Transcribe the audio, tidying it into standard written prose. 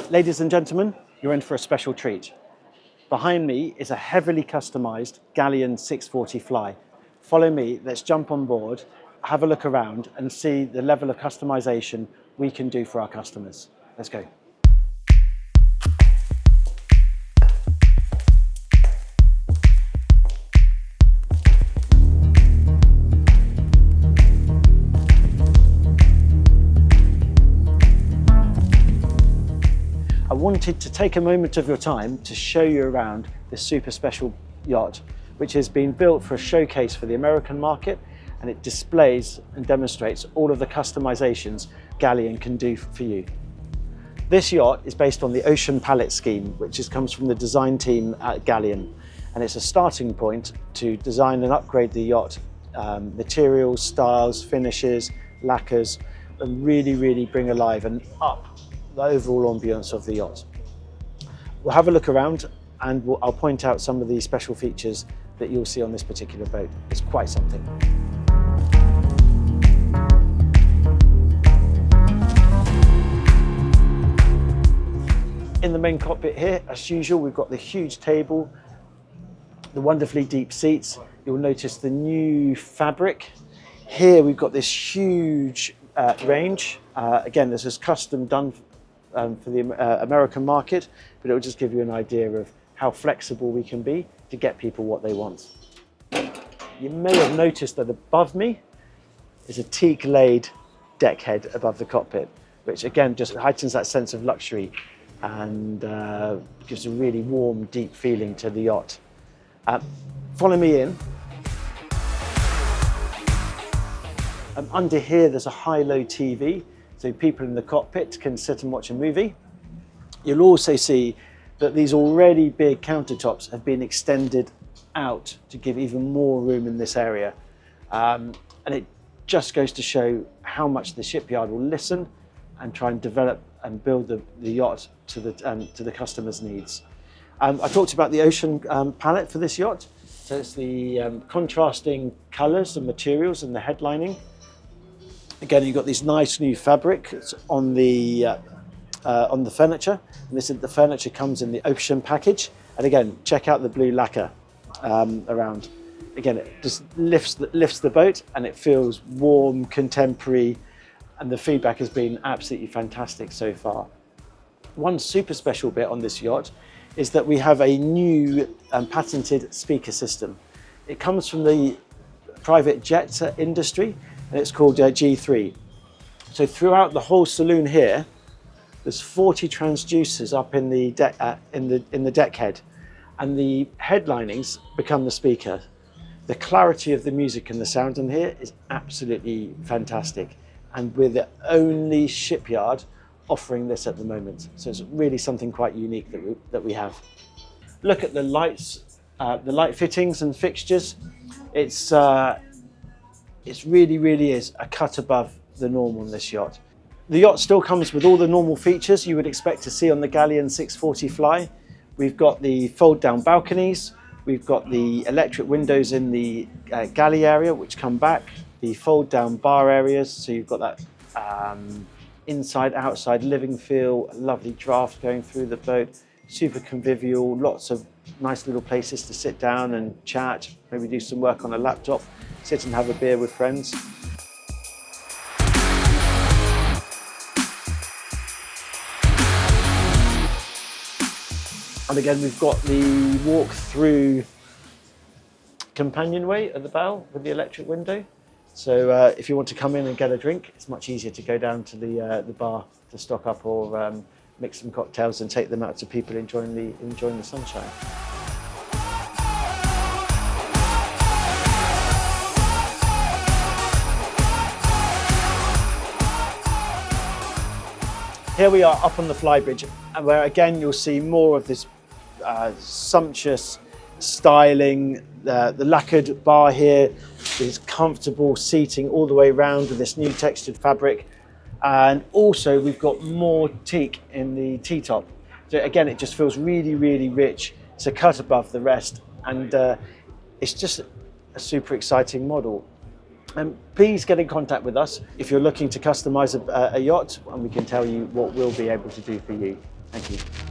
Ladies and gentlemen, you're in for a special treat. Behind me is a heavily customized Galeon 640 Fly. Follow me, let's jump on board, have a look around and see the level of customization we can do for our customers. Let's go. I wanted to take a moment of your time to show you around this super special yacht, which has been built for a showcase for the American market, and it displays and demonstrates all of the customizations Galeon can do for you. This yacht is based on the Ocean Palette scheme, which comes from the design team at Galeon, and it's a starting point to design and upgrade the yacht, materials, styles, finishes, lacquers, and really bring alive and up the overall ambience of the yacht. We'll have a look around and I'll point out some of the special features that you'll see on this particular boat. It's quite something. In the main cockpit here, as usual, we've got the huge table, the wonderfully deep seats. You'll notice the new fabric. Here we've got this huge range. Again, this is custom done for the American market, but it will just give you an idea of how flexible we can be to get people what they want. You may have noticed that above me is a teak-laid deck head above the cockpit, which again just heightens that sense of luxury and gives a really warm, deep feeling to the yacht. Follow me in. Under here there's a high-low TV, so people in the cockpit can sit and watch a movie. You'll also see that these already big countertops have been extended out to give even more room in this area. And it just goes to show how much the shipyard will listen and try and develop and build the yacht to the customer's needs. I talked about the Ocean palette for this yacht. So it's the contrasting colours and materials and the headlining. Again, you've got this nice new fabric on the furniture. And the furniture comes in the Ocean package. And again, check out the blue lacquer around. Again, it just lifts the boat and it feels warm, contemporary, and the feedback has been absolutely fantastic so far. One super special bit on this yacht is that we have a new patented speaker system. It comes from the private jet industry, and it's called G3. So throughout the whole saloon here, there's 40 transducers up in the deck head, and the headlinings become the speaker. The clarity of the music and the sound in here is absolutely fantastic, and we're the only shipyard offering this at the moment. So it's really something quite unique that we have. Look at the lights, the light fittings and fixtures. It really is a cut above the norm on this yacht. The yacht still comes with all the normal features you would expect to see on the Galeon 640 Fly. We've got the fold-down balconies, we've got the electric windows in the galley area which come back, the fold-down bar areas, so you've got that inside-outside living feel, a lovely draft going through the boat, super convivial, lots of nice little places to sit down and chat, maybe do some work on a laptop, sit and have a beer with friends. And again, we've got the walk-through companionway at the bow with the electric window. So if you want to come in and get a drink, it's much easier to go down to the bar to stock up or mix some cocktails and take them out to people enjoying the sunshine. Here we are up on the Flybridge, where again you'll see more of this sumptuous styling, the lacquered bar here, this comfortable seating all the way around with this new textured fabric, and also we've got more teak in the T-top. So again, it just feels really rich. It's a cut above the rest, and it's just a super exciting model. Please get in contact with us if you're looking to customize a yacht, and we can tell you what we'll be able to do for you. Thank you.